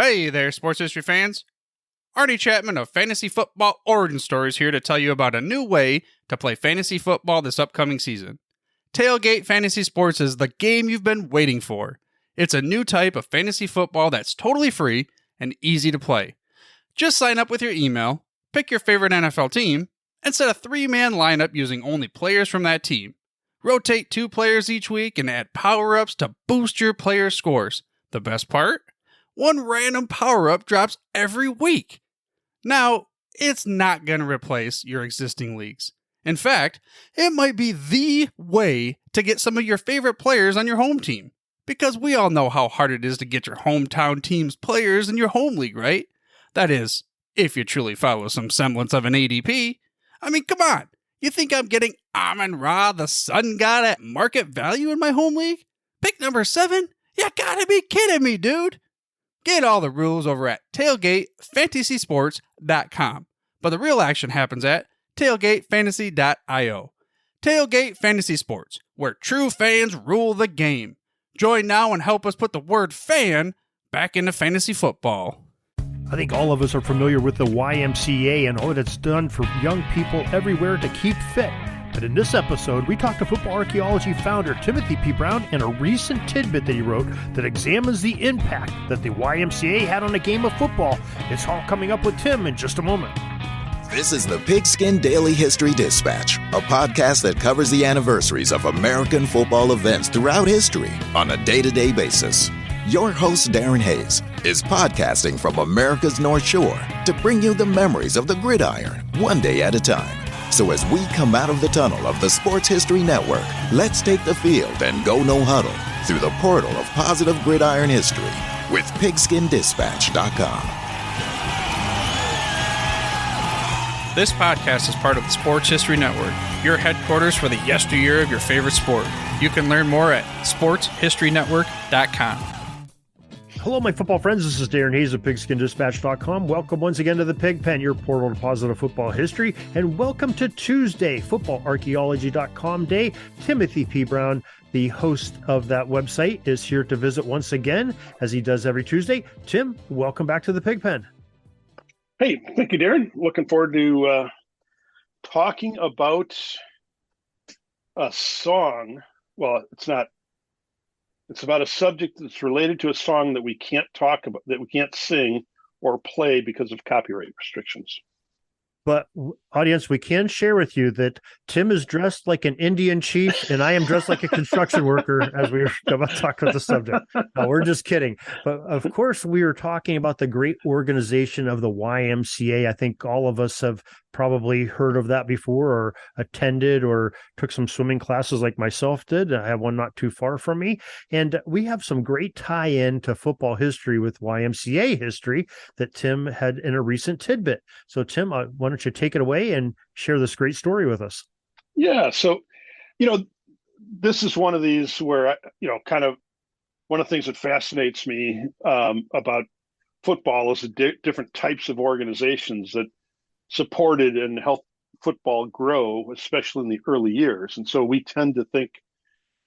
Hey there, sports history fans. Arnie Chapman of Fantasy Football Origin Stories here to tell you about a new way to play fantasy football this upcoming season. Tailgate Fantasy Sports is the game you've been waiting for. It's a new type of fantasy football that's totally free and easy to play. Just sign up with your email, pick your favorite NFL team, and set a 3-man lineup using only players from that team. Rotate 2 players each week and add power-ups to boost your players' scores. The best part? One random power-up drops every week. Now, it's not going to replace your existing leagues. In fact, it might be the way to get some of your favorite players on your home team. Because we all know how hard it is to get your hometown team's players in your home league, right? That is, if you truly follow some semblance of an ADP. I mean, come on. You think I'm getting Amon-Ra, the sun god, at market value in my home league? Pick number 7? You gotta be kidding me, dude. Get all the rules over at tailgatefantasysports.com. But the real action happens at tailgatefantasy.io. Tailgate Fantasy Sports, where true fans rule the game. Join now and help us put the word fan back into fantasy football. I think all of us are familiar with the YMCA and what it's done for young people everywhere to keep fit. But in this episode, we talked to Football Archaeology founder Timothy P. Brown in a recent tidbit that he wrote that examines the impact that the YMCA had on the game of football. It's all coming up with Tim in just a moment. This is the Pigskin Daily History Dispatch, a podcast that covers the anniversaries of American football events throughout history on a day-to-day basis. Your host, Darren Hayes, is podcasting from America's North Shore to bring you the memories of the gridiron, one day at a time. So as we come out of the tunnel of the Sports History Network, let's take the field and go no huddle through the portal of positive gridiron history with pigskindispatch.com. This podcast is part of the Sports History Network, your headquarters for the yesteryear of your favorite sport. You can learn more at sportshistorynetwork.com. Hello, my football friends. This is Darren Hayes of pigskindispatch.com. Welcome once again to the Pig Pen, your portal to positive football history. And welcome to Tuesday, footballarchaeology.com day. Timothy P. Brown, the host of that website, is here to visit once again, as he does every Tuesday. Tim, welcome back to the Pig Pen. Hey, thank you, Darren. Looking forward to talking about a song. Well, it's not. It's about a subject that's related to a song that we can't talk about, that we can't sing or play because of copyright restrictions. But audience, we can share with you that Tim is dressed like an Indian chief and I am dressed like a construction worker as we were about to talk about the subject. No, we're just kidding. But of course, we are talking about the great organization of the YMCA. I think all of us have probably heard of that before or attended or took some swimming classes like myself did. I have one not too far from me. And we have some great tie-in to football history with YMCA history that Tim had in a recent tidbit. So Tim, why don't you take it away and share this great story with us? Yeah. So, this is one of these where, kind of one of the things that fascinates me about football is the different types of organizations that supported and helped football grow, especially in the early years. And so we tend to think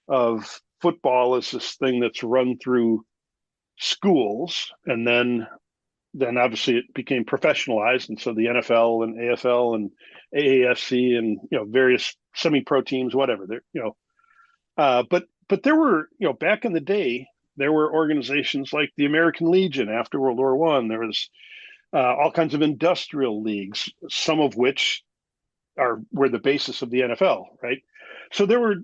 of football as this thing that's run through schools, and then obviously it became professionalized. And so the NFL and AFL and AAFC and, various semi-pro teams, whatever, but there were, back in the day, there were organizations like the American Legion after World War I. There was all kinds of industrial leagues, some of which were the basis of the NFL, right? So there were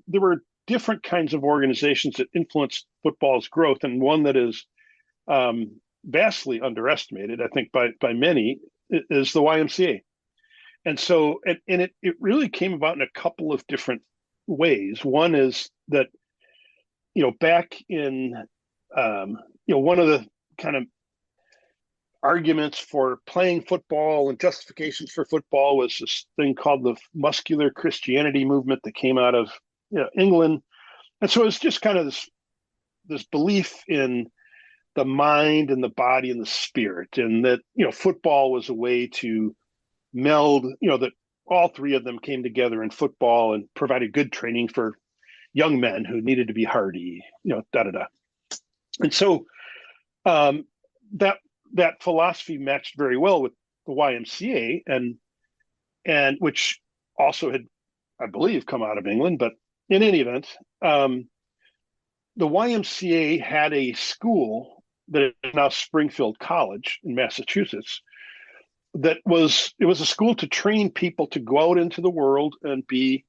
different kinds of organizations that influenced football's growth, and one that is vastly underestimated, I think, by many, is the YMCA. And so, and it really came about in a couple of different ways. One is that, back in, one of the kind of arguments for playing football and justifications for football was this thing called the muscular Christianity movement that came out of England. And so it's just kind of this belief in the mind and the body and the spirit, and that, football was a way to meld, that all three of them came together in football and provided good training for young men who needed to be hardy, And so that that philosophy matched very well with the YMCA, and which also had, I believe, come out of England. But in any event, the YMCA had a school that is now Springfield College in Massachusetts. It was a school to train people to go out into the world and be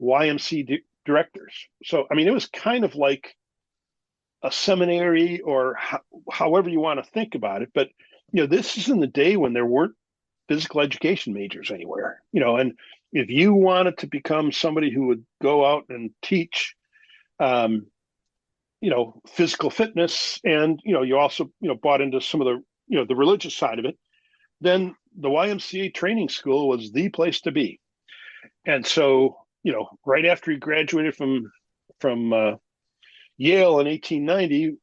YMCA directors. So, I mean, it was kind of like a seminary, or however you want to think about it. But, this is in the day when there weren't physical education majors anywhere, and if you wanted to become somebody who would go out and teach, physical fitness, and, you also, bought into some of the, the religious side of it, then the YMCA training school was the place to be. And so, right after he graduated from Yale in 1890,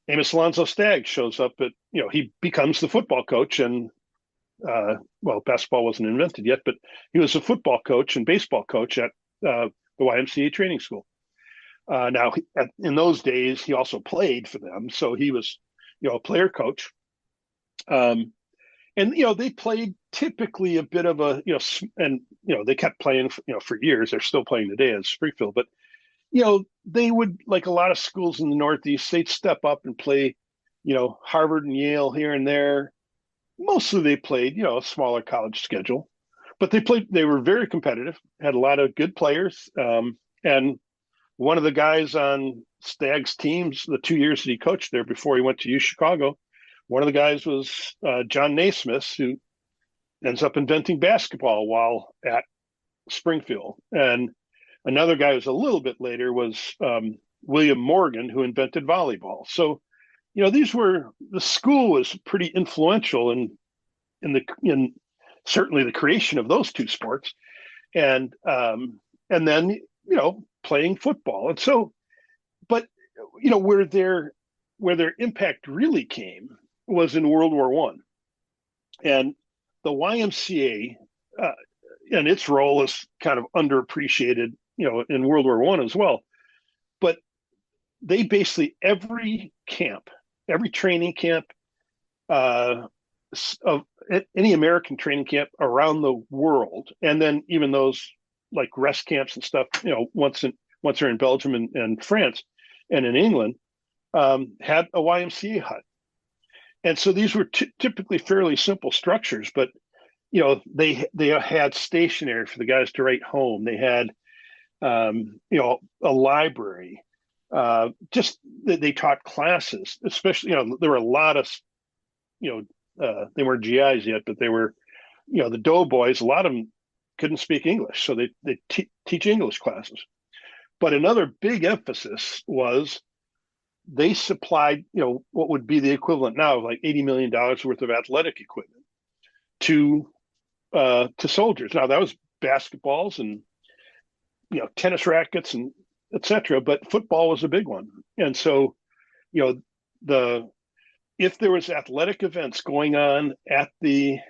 Amos Alonzo Staggs shows up he becomes the football coach, and basketball wasn't invented yet, but he was a football coach and baseball coach at the YMCA training school. Now, in those days, he also played for them, so he was, a player coach. And they played typically a bit of a, and they kept playing, for years. They're still playing today as Springfield, but they would, like a lot of schools in the Northeast, they'd step up and play, Harvard and Yale here and there. Mostly they played, a smaller college schedule, but they were very competitive, had a lot of good players. And one of the guys on Staggs' teams, the 2 years that he coached there before he went to Chicago, one of the guys was John Naismith, who ends up inventing basketball while at Springfield. And another guy who's a little bit later was William Morgan, who invented volleyball. So, the school was pretty influential in certainly the creation of those two sports, and then playing football. And so, but where their impact really came was in World War One, and the YMCA and its role is kind of underappreciated, in World War One as well. But they basically, every training camp of any American training camp around the world, and then even those like rest camps and stuff, once they're in Belgium and France and in England, had a YMCA hut. And so these were typically fairly simple structures, but they had stationery for the guys to write home. They had a library. Just they taught classes, especially there were a lot of they weren't GIs yet, but they were the doughboys. A lot of them couldn't speak English, so they teach English classes. But another big emphasis was they supplied what would be the equivalent now of like $80 million worth of athletic equipment to soldiers. Now that was basketballs and tennis rackets and etc. But football was a big one, and so if there was athletic events going on at a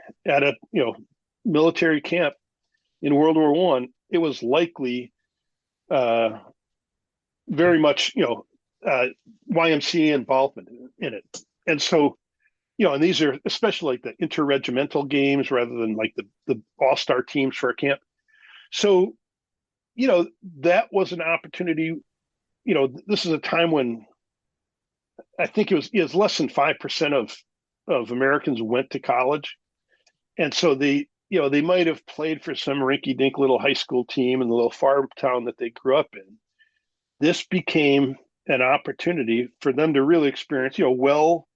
military camp in World War One, it was likely very much YMCA involvement in it. And so and these are especially like the interregimental games rather than like the all-star teams for a camp. So that was an opportunity. This is a time when I think it was less than 5% of Americans went to college. And so they might have played for some rinky-dink little high school team in the little farm town that they grew up in. This became an opportunity for them to really experience, well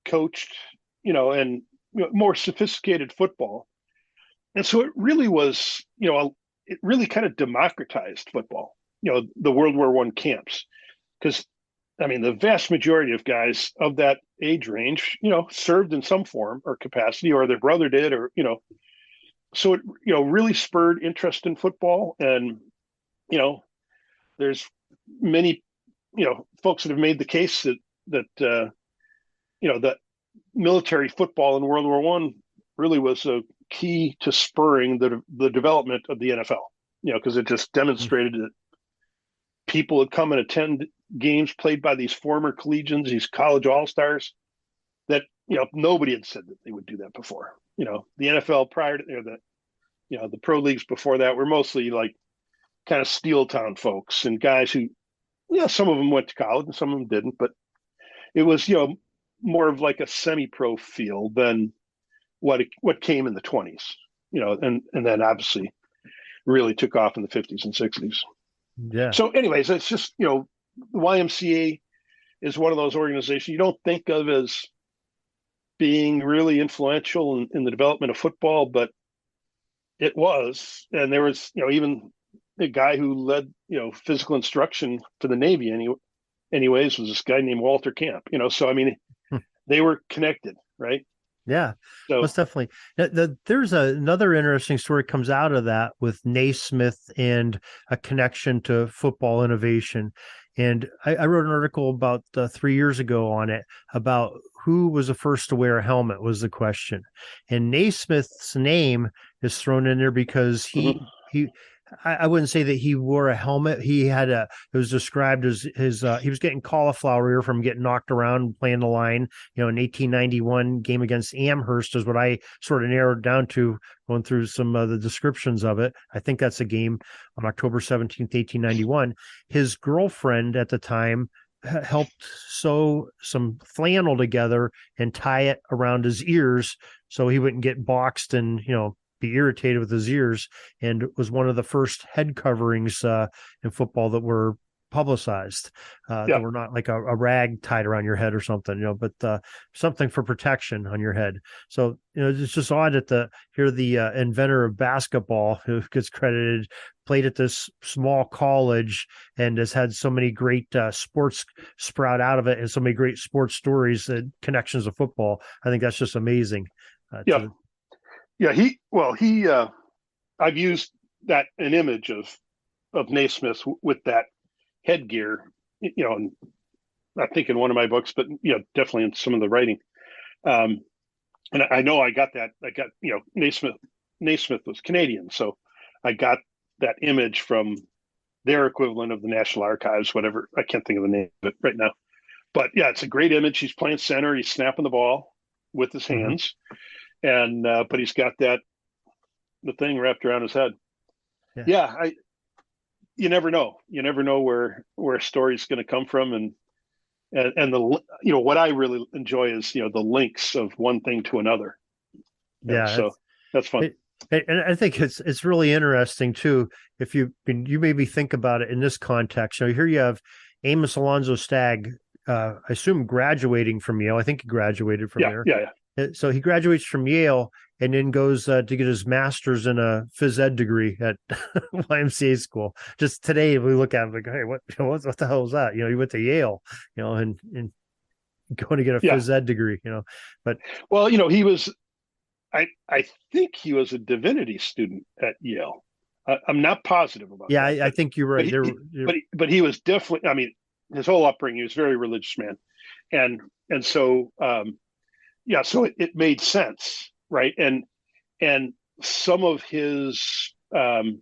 coached, and more sophisticated football. And so it really was, it really kind of democratized football, the World War One camps. Because, I mean, the vast majority of guys of that age range, served in some form or capacity, or their brother did, or, so it, really spurred interest in football. And, there's many, folks that have made the case that that military football in World War One really was a key to spurring the development of the NFL, because it just demonstrated that people would come and attend games played by these former collegians, these college all-stars, that, nobody had said that they would do that before. The NFL prior to the pro leagues before that were mostly like kind of steel town folks and guys who, some of them went to college and some of them didn't, but it was, more of like a semi-pro field than what came in the 20s, and then obviously really took off in the 50s and 60s. Yeah. So anyways, it's just, the YMCA is one of those organizations you don't think of as being really influential in the development of football, but it was. And there was, even the guy who led, physical instruction for the Navy anyways, was this guy named Walter Camp, so I mean, they were connected, right? Yeah, So most definitely. There's another interesting story comes out of that with Naismith and a connection to football innovation. And I wrote an article about 3 years ago on it about who was the first to wear a helmet was the question. And Naismith's name is thrown in there because he I wouldn't say that he wore a helmet. It was described as he was getting cauliflower ear from getting knocked around playing the line, in 1891 game against Amherst is what I sort of narrowed down to going through some of the descriptions of it. I think that's a game on October 17th, 1891. His girlfriend at the time helped sew some flannel together and tie it around his ears so he wouldn't get boxed and, be irritated with his ears, and it was one of the first head coverings in football that were publicized that were not like a rag tied around your head or something, but something for protection on your head. So, it's just odd that the inventor of basketball who gets credited played at this small college and has had so many great sports sprout out of it and so many great sports stories and connections to football. I think that's just amazing. I've used an image of Naismith with that headgear, and I think in one of my books, but definitely in some of the writing. And I know I got Naismith was Canadian, so I got that image from their equivalent of the National Archives, whatever. I can't think of the name of it right now, but yeah, it's a great image. He's playing center. He's snapping the ball with his hands. And but he's got the thing wrapped around his head. You never know where a story's going to come from, and the what I really enjoy is the links of one thing to another. So that's fun. And I think it's really interesting too. If you maybe think about it in this context, here you have Amos Alonzo Stagg, I assume graduating from Yale. I think he graduated from there. Yeah. So he graduates from Yale and then goes to get his master's in a phys ed degree at YMCA school. Just today, we look at him like, hey, what the hell is that? He went to Yale, and going to get a phys ed degree, But he was, I think he was a divinity student at Yale. I'm not positive about that. I think you're right. But he was definitely. I mean, his whole upbringing, he was a very religious man, and so. So it made sense, right? And some of his, the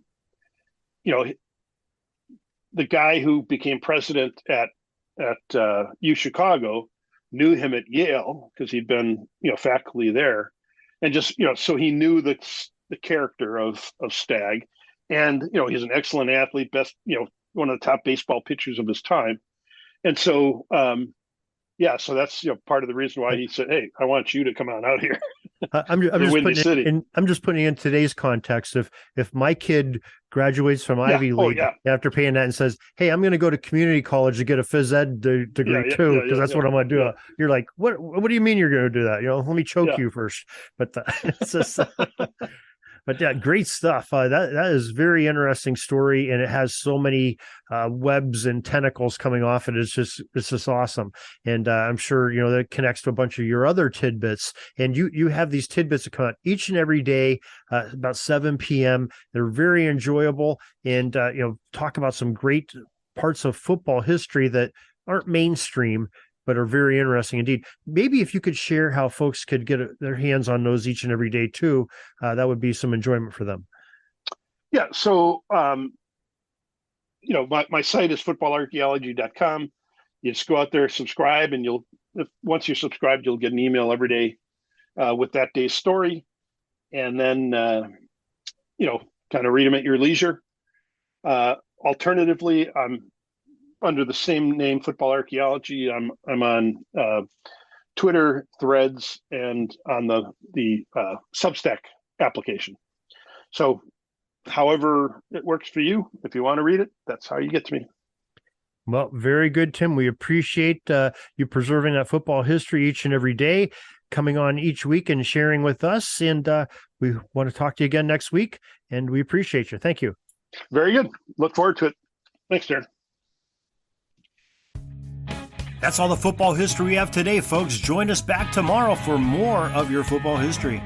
guy who became president at U Chicago knew him at Yale because he'd been faculty there, and just so he knew the character of Stagg, and he's an excellent athlete, best one of the top baseball pitchers of his time, and so. So that's part of the reason why he said, "Hey, I want you to come on out here." I'm just putting in today's context. If my kid graduates from Ivy League after paying that and says, "Hey, I'm going to go to community college to get a phys ed degree too, because that's what I'm going to do," you're like, "What do you mean you're going to do that? Let me choke you first." But it's just. But yeah, great stuff. That is very interesting story, and it has so many webs and tentacles coming off it. It's just awesome, and I'm sure that connects to a bunch of your other tidbits. And you have these tidbits that come out each and every day about 7 p.m. They're very enjoyable, and talk about some great parts of football history that aren't mainstream, but are very interesting indeed. Maybe if you could share how folks could get their hands on those each and every day too, that would be some enjoyment for them. Yeah. So, my site is footballarchaeology.com. You just go out there, subscribe, and you'll once you're subscribed, you'll get an email every day with that day's story, and then kind of read them at your leisure. Alternatively, I'm under the same name, Football Archaeology. I'm on Twitter, Threads, and on the Substack application. So however it works for you, if you want to read it, that's how you get to me. Well, very good, Tim. We appreciate you preserving that football history each and every day, coming on each week and sharing with us. And we want to talk to you again next week, and we appreciate you. Thank you. Very good. Look forward to it. Thanks, Darren. That's all the football history we have today, folks. Join us back tomorrow for more of your football history.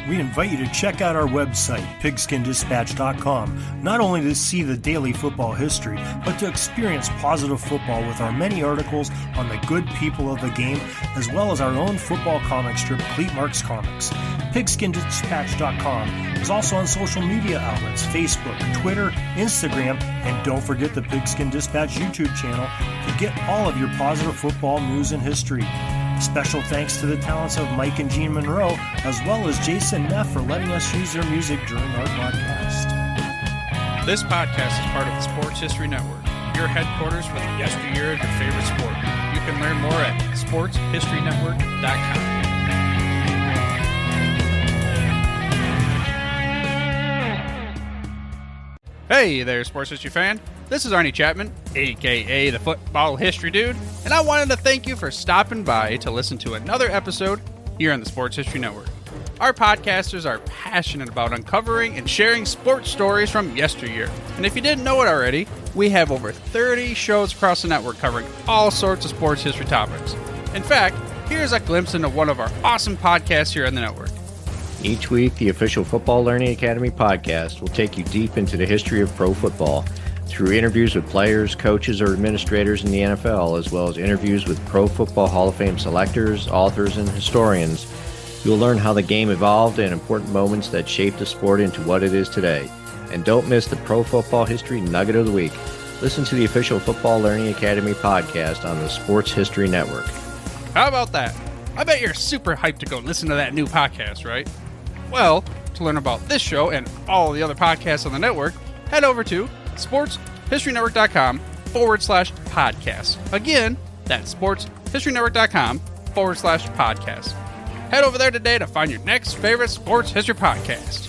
We invite you to check out our website, pigskindispatch.com, not only to see the daily football history, but to experience positive football with our many articles on the good people of the game, as well as our own football comic strip, Cleat Marks Comics. Pigskindispatch.com is also on social media outlets, Facebook, Twitter, Instagram, and don't forget the Pigskin Dispatch YouTube channel to get all of your positive football news and history. Special thanks to the talents of Mike and Gene Monroe, as well as Jason Neff for letting us use their music during our broadcast. This podcast is part of the Sports History Network, your headquarters for the yesteryear of your favorite sport. You can learn more at sportshistorynetwork.com. Hey there, sports history fan. This is Arnie Chapman, aka the Football History Dude, and I wanted to thank you for stopping by to listen to another episode here on the Sports History Network. Our podcasters are passionate about uncovering and sharing sports stories from yesteryear. And if you didn't know it already, we have over 30 shows across the network covering all sorts of sports history topics. In fact, here's a glimpse into one of our awesome podcasts here on the network. Each week, the official Football Learning Academy podcast will take you deep into the history of pro football through interviews with players, coaches, or administrators in the NFL, as well as interviews with Pro Football Hall of Fame selectors, authors, and historians. You'll learn how the game evolved and important moments that shaped the sport into what it is today. And don't miss the Pro Football History Nugget of the Week. Listen to the official Football Learning Academy podcast on the Sports History Network. How about that? I bet you're super hyped to go listen to that new podcast, right? Well, to learn about this show and all the other podcasts on the network, head over to sportshistorynetwork.com/podcast. Again, that's sportshistorynetwork.com/podcast. Head over there today to find your next favorite sports history podcast.